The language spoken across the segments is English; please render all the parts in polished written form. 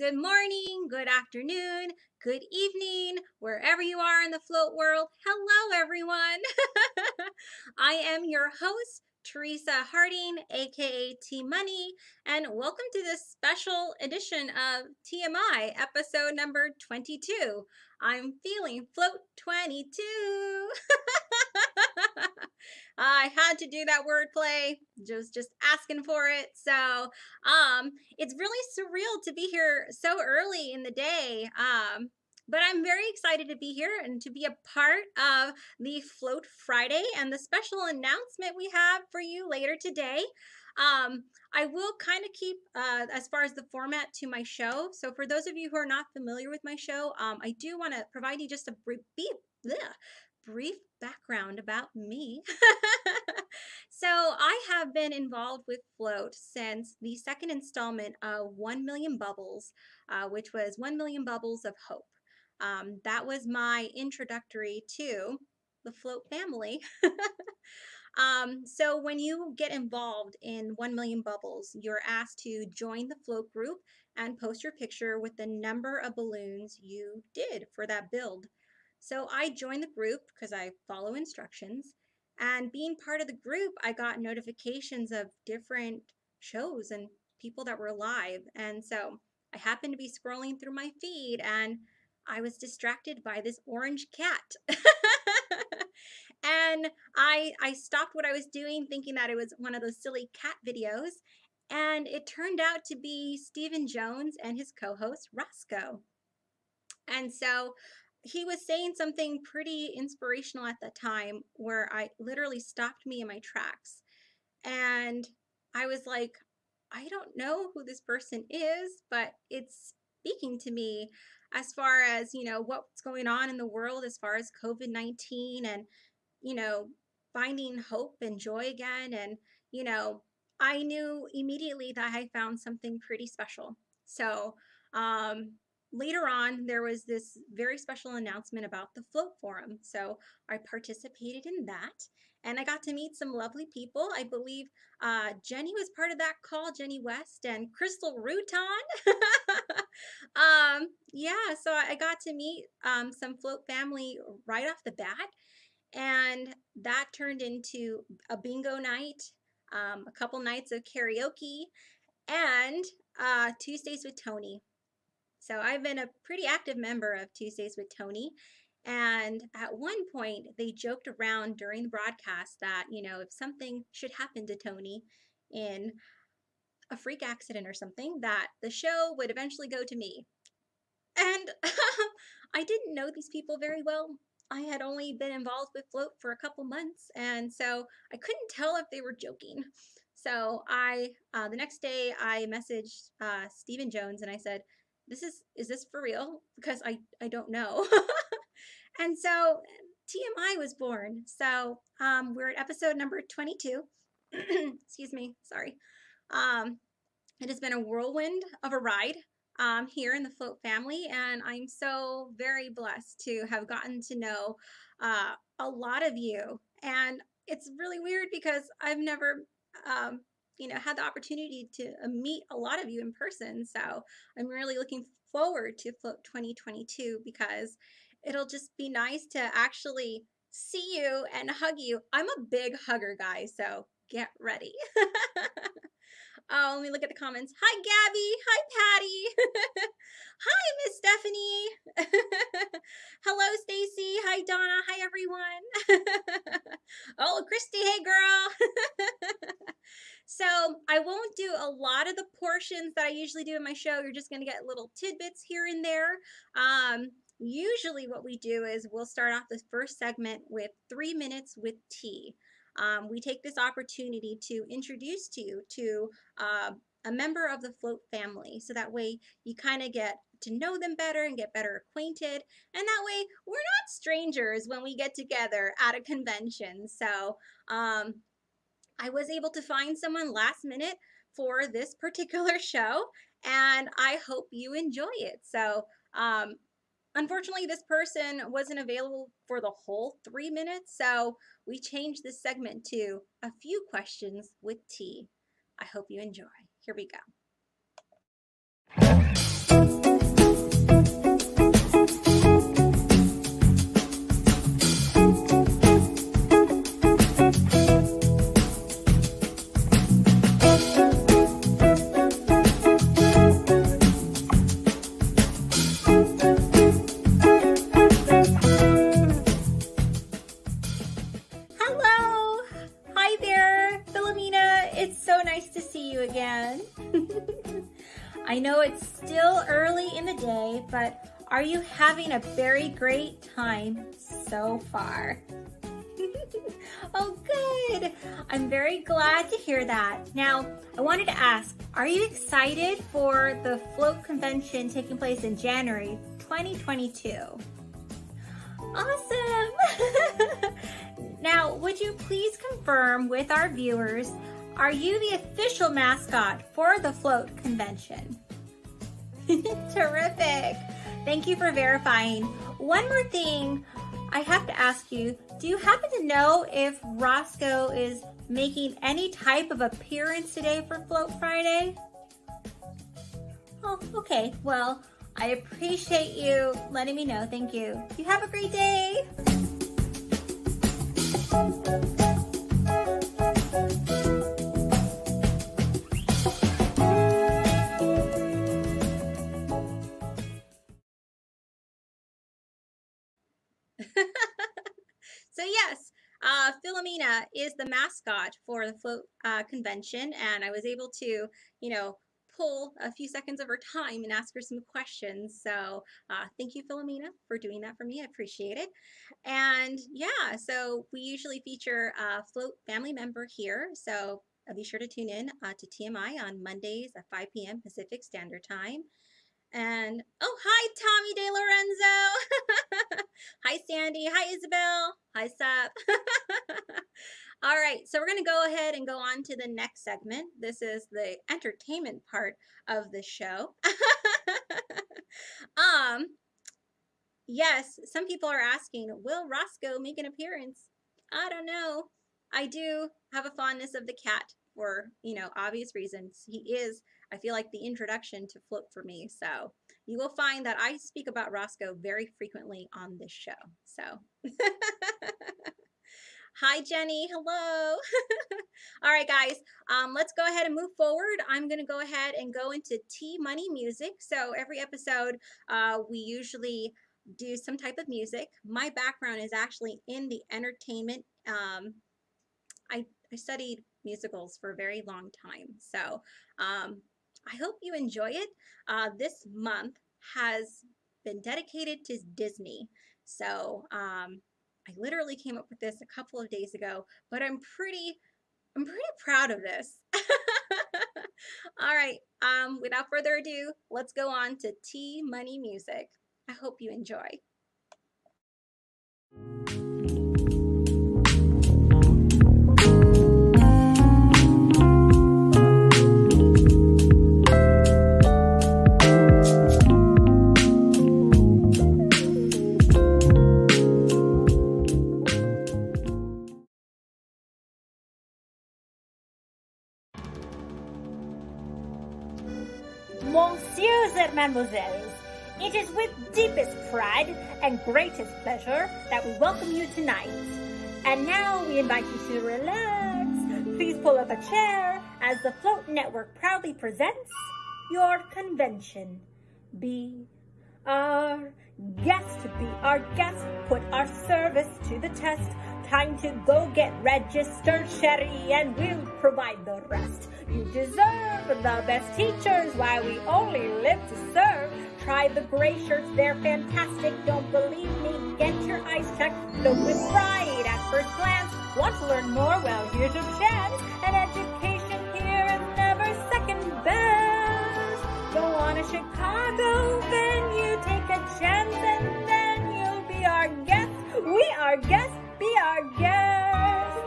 good morning, good afternoon, good evening, wherever you are in the float world. Hello, everyone. I am your host, Teresa Harding, aka T Money, and welcome to this special edition of TMI, episode number 22. I'm feeling float 22. I had to do that wordplay, just asking for it. So it's really surreal to be here so early in the day. But I'm very excited to be here and to be a part of the Float Friday and the special announcement we have for you later today. I will kind of keep, as far as the format, to my show. So for those of you who are not familiar with my show, I do want to provide you just a brief background about me. So I have been involved with Float since the second installment of 1 Million Bubbles, which was 1 Million Bubbles of Hope. That was my introductory to the Float family. So when you get involved in 1 Million Bubbles, you're asked to join the Float group and post your picture with the number of balloons you did for that build. So I joined the group because I follow instructions. And being part of the group, I got notifications of different shows and people that were live. And so I happened to be scrolling through my feed and I was distracted by this orange cat. And I stopped what I was doing thinking that it was one of those silly cat videos. And it turned out to be Stephen Jones and his co-host Roscoe. And so he was saying something pretty inspirational at the time where I literally stopped me in my tracks. And I was like, I don't know who this person is, but it's speaking to me as far as, what's going on in the world as far as COVID-19 and, you know, finding hope and joy again. And, you know, I knew immediately that I found something pretty special. So, later on, there was this very special announcement about the Float Forum. So I participated in that and I got to meet some lovely people. I believe Jenny was part of that call, Jenny West and Crystal Rutan. Yeah, so I got to meet some Float family right off the bat. And that turned into a bingo night, a couple nights of karaoke, and Tuesdays with Tony. So I've been a pretty active member of Tuesdays with Tony. And at one point, they joked around during the broadcast that, if something should happen to Tony in a freak accident or something, that the show would eventually go to me. And I didn't know these people very well. I had only been involved with Float for a couple months, and so I couldn't tell if they were joking. So the next day, I messaged Stephen Jones and I said, is this for real? Because I don't know. And so TMI was born. So we're at episode number 22. Excuse me, sorry. It has been a whirlwind of a ride here in the Float family, and I'm so very blessed to have gotten to know a lot of you. And it's really weird because I've never, had the opportunity to meet a lot of you in person. So I'm really looking forward to Float 2022 because it'll just be nice to actually see you and hug you. I'm a big hugger, guys, so get ready. Oh, let me look at the comments. Hi, Gabby. Hi, Patty. Hi, Miss Stephanie. Hello, Stacy. Hi, Donna. Hi, everyone. Oh, Christy. Hey, girl. So I won't do a lot of the portions that I usually do in my show. You're just going to get little tidbits here and there. Usually what we do is we'll start off this first segment with 3 minutes with T. We take this opportunity to introduce to you to a member of the Float family. So that way you kind of get to know them better and get better acquainted. And that way we're not strangers when we get together at a convention. So I was able to find someone last minute for this particular show, and I hope you enjoy it. So unfortunately, this person wasn't available for the whole 3 minutes, so we changed this segment to a few questions with T. I hope you enjoy. Here we go. I know it's still early in the day, but are you having a very great time so far? Oh, good. I'm very glad to hear that. Now, I wanted to ask, are you excited for the float convention taking place in January 2022? Awesome. Now, would you please confirm with our viewers, are you the official mascot for the float convention? Terrific. Thank you for verifying. One more thing I have to ask you, do you happen to know if Roscoe is making any type of appearance today for Float Friday? Oh, okay. Well, I appreciate you letting me know. Thank you. You have a great day. So yes, Philomena is the mascot for the float convention, and I was able to, pull a few seconds of her time and ask her some questions. So thank you, Philomena, for doing that for me. I appreciate it. And yeah, so we usually feature a float family member here. So be sure to tune in to TMI on Mondays at 5 p.m. Pacific Standard Time. And oh, hi, Tommy De Lorenzo. Hi, Sandy. Hi, Isabel. Hi, Sup. All right, so we're going to go ahead and go on to the next segment. This is the entertainment part of the show. Yes, some people are asking, will Roscoe make an appearance? I don't know. I do have a fondness of the cat for, obvious reasons. He is, I feel like, the introduction to float for me. So you will find that I speak about Roscoe very frequently on this show. So hi, Jenny. Hello. All right, guys, let's go ahead and move forward. I'm going to go ahead and go into T Money music. So every episode, we usually do some type of music. My background is actually in the entertainment. I studied musicals for a very long time. So I hope you enjoy it. This month has been dedicated to Disney. So I literally came up with this a couple of days ago, but I'm pretty proud of this. All right, without further ado, let's go on to T Money music. I hope you enjoy. Messieurs and mademoiselles, it is with deepest pride and greatest pleasure that we welcome you tonight. And now we invite you to relax. Please pull up a chair as the Float Network proudly presents your convention. Be our guest, be our guest, put our service to the test. Time to go get registered, Sherry, and we'll provide the rest. You deserve the best teachers, why we only live to serve. Try the gray shirts, they're fantastic. Don't believe me, get your eyes checked. Look with pride at first glance. Want to learn more? Well, here's your chance. An education here is never second best. Go on to Chicago, then you take a chance, and then you'll be our guest. We are guests. Be our guest.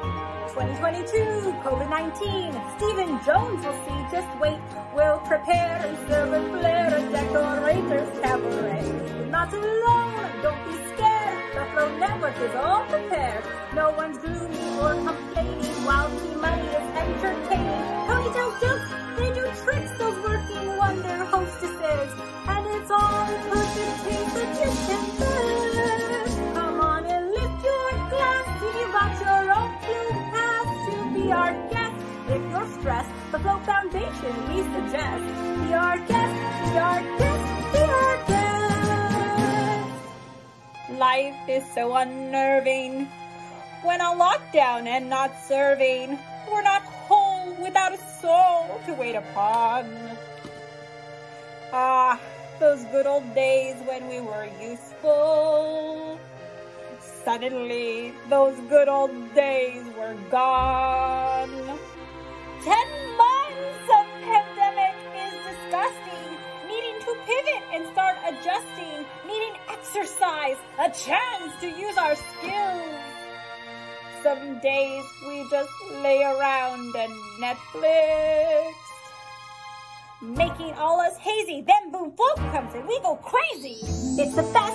2022, COVID-19. Stephen Jones will see, just wait. We'll prepare and serve and flare a decorator's cabaret. You're not alone, don't be scared. The Float Network is all prepared. No one's gloomy or complaining while T-Money is entertaining. Tony tells jokes, they do tricks, those working wonder hostesses. And it's all in perfect taste that you can bear. Come on and lift your glass. You got your own float pass to be our guest. If you're stressed, the Float Foundation we suggest. Be our guest, be our guest, be our guest. Life is so unnerving. When on lockdown and not serving, we're not whole without a soul to wait upon. those good old days when we were useful. Suddenly, those good old days were gone. 10 months of pandemic is disgusting. Needing to pivot and start adjusting. Needing exercise, a chance to use our skills. Some days we just lay around and Netflix. Making all us hazy, then boom, float comes and we go crazy. It's the best,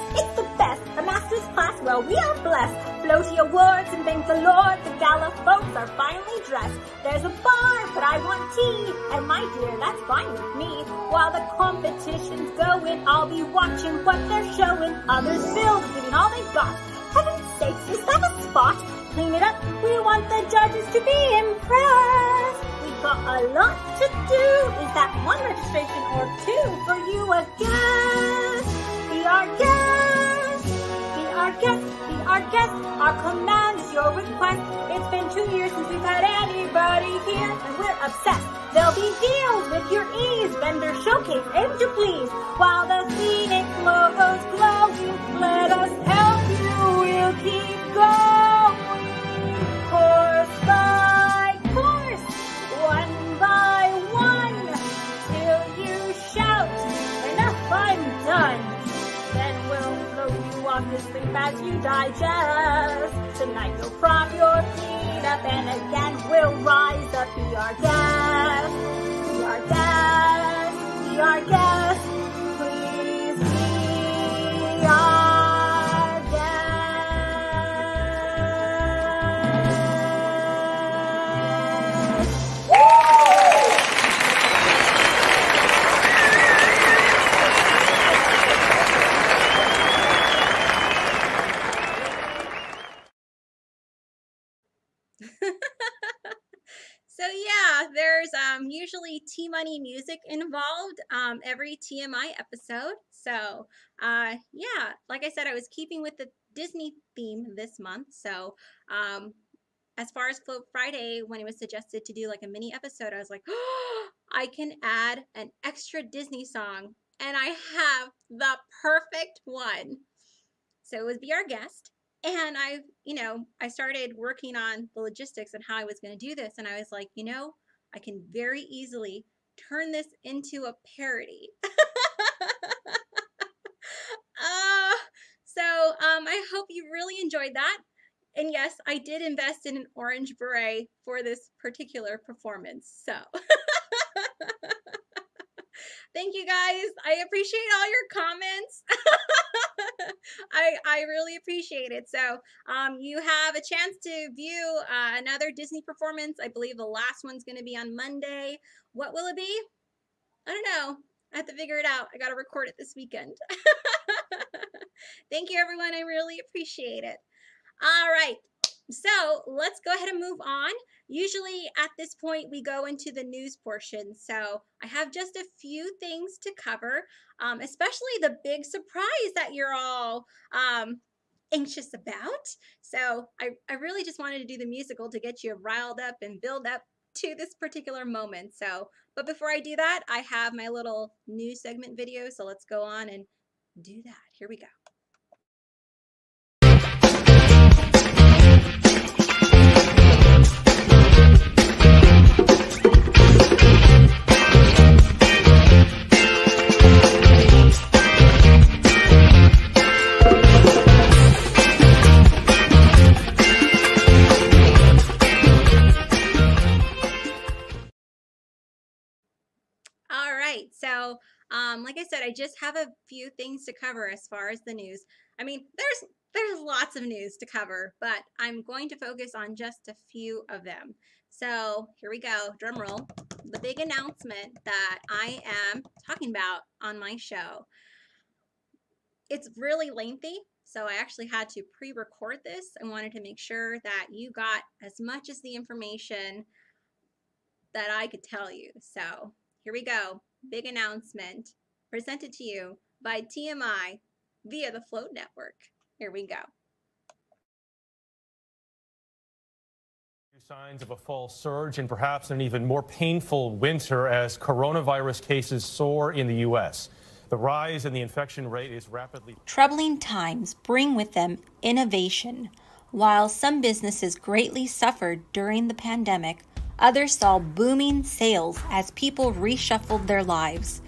a master's class, well we are blessed. Floaty awards and thank the Lord, the gala folks are finally dressed. There's a bar, but I want tea, and my dear, that's fine with me. While the competition's going, I'll be watching what they're showing. Others build, giving all they've got. Heaven's sakes, is that a spot? Clean it up, we want the judges to be impressed. We've got a lot to do. Is that one registration or two for you a guest? Be our guest, be our guest, be our guest. Our command is your request. It's been 2 years since we've had anybody here, and we're obsessed. There'll be deals with your ease, vendor showcase, aim to please. While the scenic logo's glowing, let us help you, we'll keep going. Course by course, one by one, till you shout, enough, I'm done. Then we'll float you off to sleep as you digest. Tonight you'll prop your feet up, and again we'll rise up. Be our guest, be our guest, be our guest. Please be our guest. So yeah, there's usually T-Money music involved every TMI episode. So yeah, like I said, I was keeping with the Disney theme this month. So as far as Float Friday, when it was suggested to do like a mini episode, I was like, oh, I can add an extra Disney song, and I have the perfect one. So it would Be Our Guest. And I started working on the logistics and how I was going to do this. And I was like, I can very easily turn this into a parody. I hope you really enjoyed that. And yes, I did invest in an orange beret for this particular performance. So thank you guys. I appreciate all your comments. I really appreciate it. So you have a chance to view another Disney performance. I believe the last one's going to be on Monday. What will it be? I don't know. I have to figure it out. I got to record it this weekend. Thank you, everyone. I really appreciate it. All right. So let's go ahead and move on. Usually at this point, we go into the news portion. So I have just a few things to cover, especially the big surprise that you're all anxious about. So I really just wanted to do the musical to get you riled up and build up to this particular moment. But before I do that, I have my little news segment video. So let's go on and do that. Here we go. All right, so like I said, I just have a few things to cover as far as the news. I mean, there's lots of news to cover, but I'm going to focus on just a few of them. So here we go, drum roll, the big announcement that I am talking about on my show. It's really lengthy, so I actually had to pre-record this. I wanted to make sure that you got as much as the information that I could tell you. So here we go. Big announcement presented to you by TMI via the Float Network. Here we go. Signs of a fall surge and perhaps an even more painful winter as coronavirus cases soar in the U.S. The rise in the infection rate is rapidly. Troubling times bring with them innovation. While some businesses greatly suffered during the pandemic, others saw booming sales as people reshuffled their lives.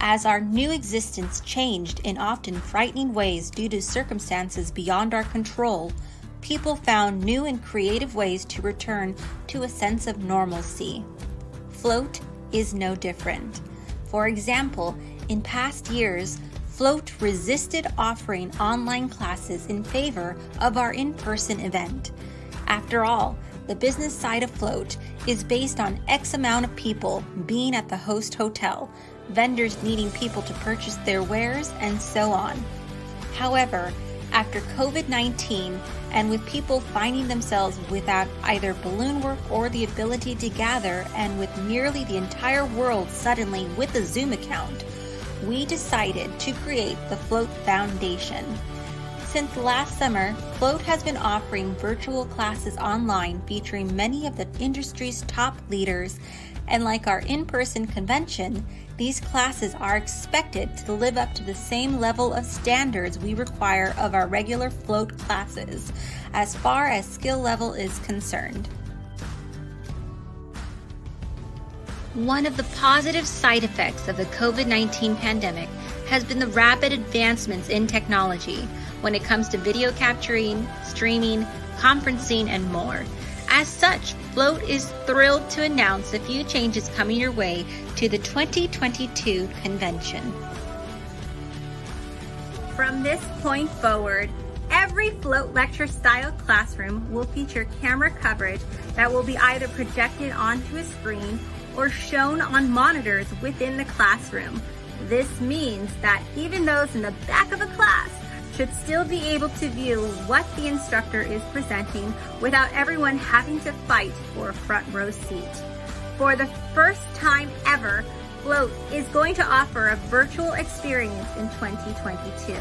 As our new existence changed in often frightening ways due to circumstances beyond our control, people found new and creative ways to return to a sense of normalcy. Float is no different. For example, in past years, Float resisted offering online classes in favor of our in-person event. After all, the business side of Float is based on X amount of people being at the host hotel, vendors needing people to purchase their wares, and so on. However, after COVID-19, and with people finding themselves without either balloon work or the ability to gather, and with nearly the entire world suddenly with a Zoom account, we decided to create the Float Foundation. Since last summer, Float has been offering virtual classes online featuring many of the industry's top leaders, and like our in-person convention, these classes are expected to live up to the same level of standards we require of our regular Float classes, as far as skill level is concerned. One of the positive side effects of the COVID-19 pandemic has been the rapid advancements in technology when it comes to video capturing, streaming, conferencing, and more. As such, Float is thrilled to announce a few changes coming your way to the 2022 convention. From this point forward, every Float lecture style classroom will feature camera coverage that will be either projected onto a screen or shown on monitors within the classroom. This means that even those in the back of a class should still be able to view what the instructor is presenting without everyone having to fight for a front row seat. For the first time ever, Float is going to offer a virtual experience in 2022.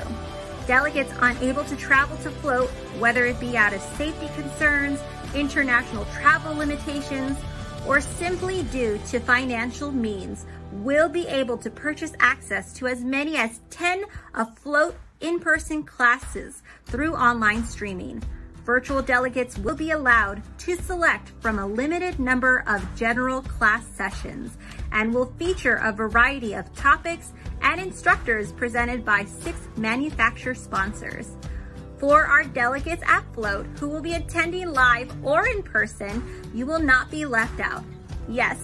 Delegates unable to travel to Float, whether it be out of safety concerns, international travel limitations, or simply due to financial means, will be able to purchase access to as many as 10 of Float in-person classes through online streaming. Virtual delegates will be allowed to select from a limited number of general class sessions and will feature a variety of topics and instructors presented by 6 manufacturer sponsors. For our delegates at Float who will be attending live or in person, you will not be left out. Yes,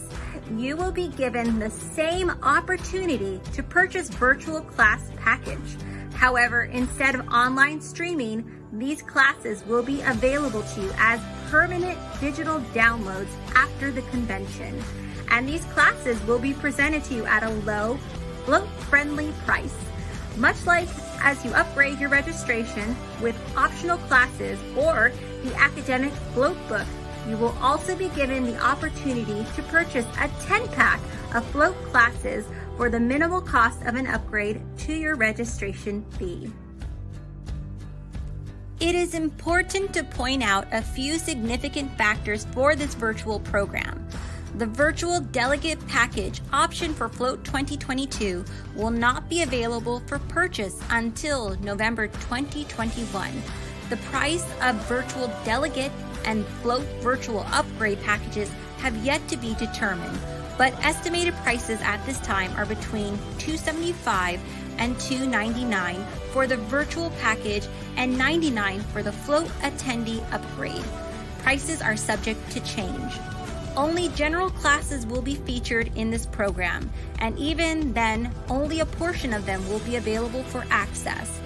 you will be given the same opportunity to purchase virtual class package. However, instead of online streaming, these classes will be available to you as permanent digital downloads after the convention. And these classes will be presented to you at a low, Float-friendly price. Much like as you upgrade your registration with optional classes or the academic Float book, you will also be given the opportunity to purchase a 10-pack of Float classes for the minimal cost of an upgrade to your registration fee. It is important to point out a few significant factors for this virtual program. The virtual delegate package option for Float 2022 will not be available for purchase until November 2021. The price of virtual delegate and Float virtual upgrade packages have yet to be determined, but estimated prices at this time are between $275 and $299 for the virtual package and $99 for the Float attendee upgrade. Prices are subject to change. Only general classes will be featured in this program, and even then, only a portion of them will be available for access.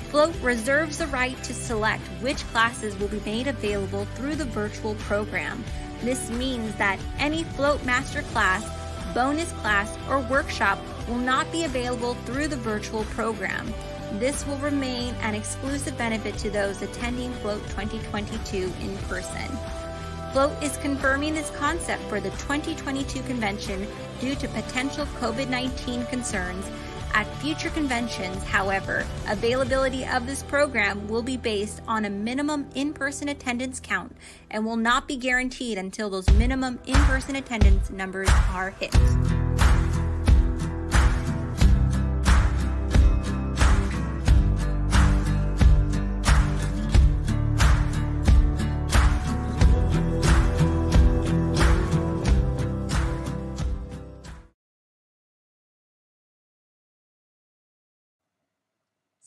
Float reserves the right to select which classes will be made available through the virtual program. This means that any Float Master class, bonus class, or workshop will not be available through the virtual program. This will remain an exclusive benefit to those attending Float 2022 in person. Float is confirming this concept for the 2022 convention due to potential COVID-19 concerns. At future conventions, however, availability of this program will be based on a minimum in-person attendance count and will not be guaranteed until those minimum in-person attendance numbers are hit.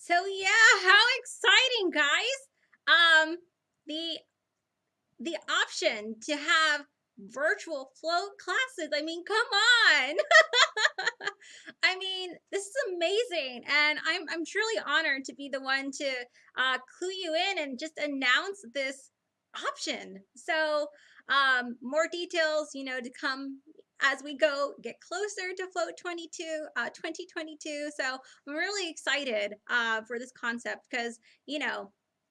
So yeah, how exciting, guys. Um the the option to have virtual float classes. I mean, come on. I mean, this is amazing, and I'm truly honored to be the one to clue you in and just announce this option. So, more details, to come as we go get closer to Float 2022. So I'm really excited for this concept because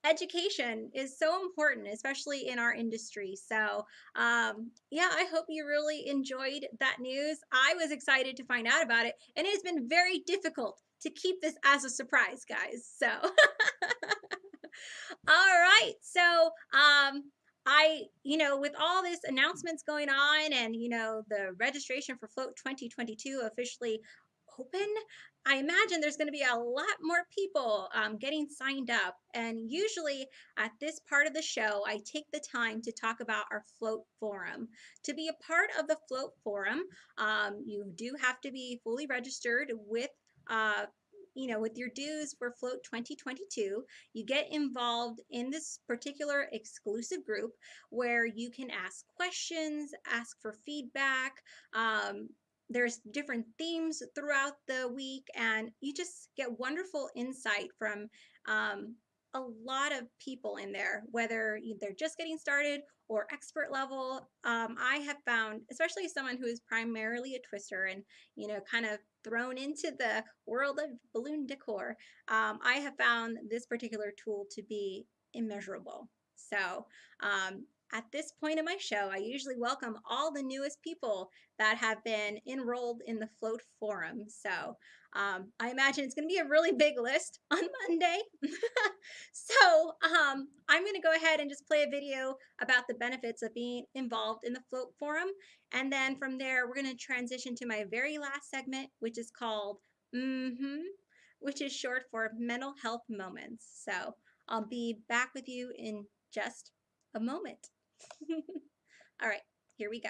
education is so important, especially in our industry. So, yeah, I hope you really enjoyed that news. I was excited to find out about it, and it has been very difficult to keep this as a surprise, guys. So, all right. So, with all this announcements going on and, the registration for Float 2022 officially open, I imagine there's going to be a lot more people getting signed up. And usually at this part of the show, I take the time to talk about our Float Forum. To be a part of the Float Forum, you do have to be fully registered with with your dues for Float 2022. You get involved in this particular exclusive group where you can ask questions, ask for feedback. There's different themes throughout the week, and you just get wonderful insight from a lot of people in there, whether they're just getting started or expert level. I have found, especially someone who is primarily a twister and, kind of thrown into the world of balloon decor, I have found this particular tool to be immeasurable. So, at this point in my show, I usually welcome all the newest people that have been enrolled in the Float Forum. So, I imagine it's going to be a really big list on Monday. So, I'm going to go ahead and just play a video about the benefits of being involved in the Float Forum. And then from there, we're going to transition to my very last segment, which is called which is short for mental health moments. So I'll be back with you in just a moment. All right, here we go.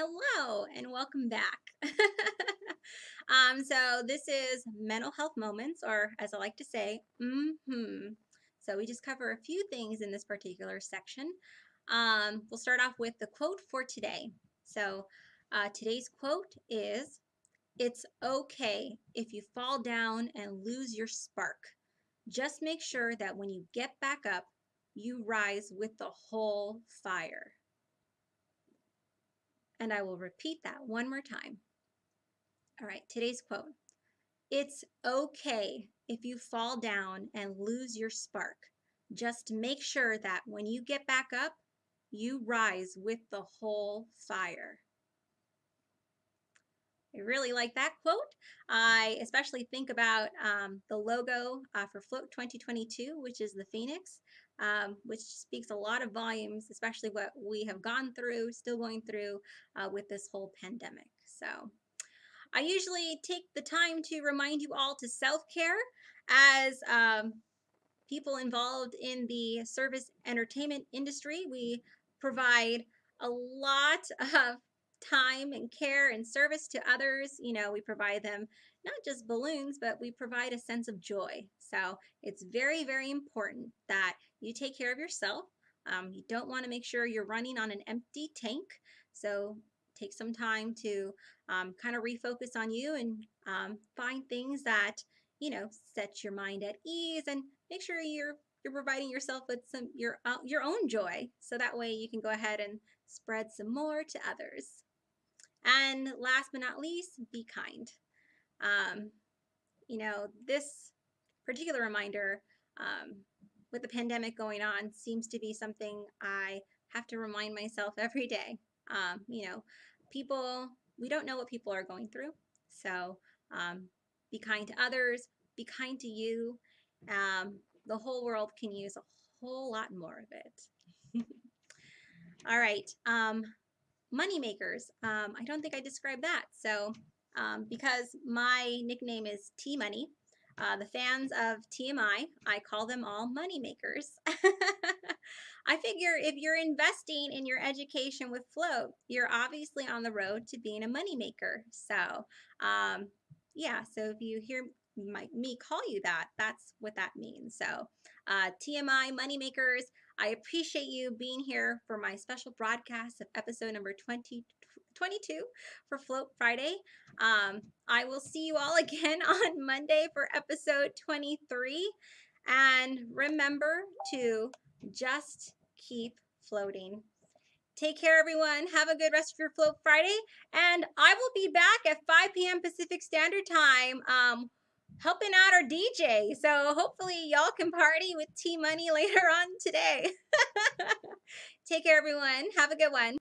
Hello and welcome back. So this is mental health moments, or as I like to say, So we just cover a few things in this particular section. We'll start off with the quote for today. So today's quote is, "It's okay if you fall down and lose your spark. Just make sure that when you get back up, you rise with the whole fire." And I will repeat that one more time. All right, today's quote. "It's okay if you fall down and lose your spark. Just make sure that when you get back up, you rise with the whole fire." I really like that quote. I especially think about the logo for Float 2022, which is the Phoenix, which speaks a lot of volumes, especially what we have gone through, still going through with this whole pandemic. So I usually take the time to remind you all to self-care as people involved in the service entertainment industry. We provide a lot of time and care and service to others. We provide them not just balloons, but we provide a sense of joy. So it's very, very important that you take care of yourself. You don't want to make sure you're running on an empty tank. So take some time to kind of refocus on you and find things that, set your mind at ease, and make sure you're providing yourself with some your own joy, so that way you can go ahead and spread some more to others. And last but not least, be kind. um, this particular reminder, um, with the pandemic going on, seems to be something I have to remind myself every day. People, we don't know what people are going through. So be kind to others, be kind to you. The whole world can use a whole lot more of it. All right. Money makers. I don't think I described that. So, because my nickname is T Money, the fans of TMI, I call them all money makers. I figure if you're investing in your education with Float, you're obviously on the road to being a money maker. So, yeah, so if you hear me call you that, that's what that means. So, TMI money makers, I appreciate you being here for my special broadcast of episode number 22 for Float Friday. I will see you all again on Monday for episode 23. And remember to just keep floating. Take care, everyone. Have a good rest of your Float Friday. And I will be back at 5 p.m. Pacific Standard Time, helping out our DJ. So hopefully y'all can party with T Money later on today. Take care, everyone. Have a good one.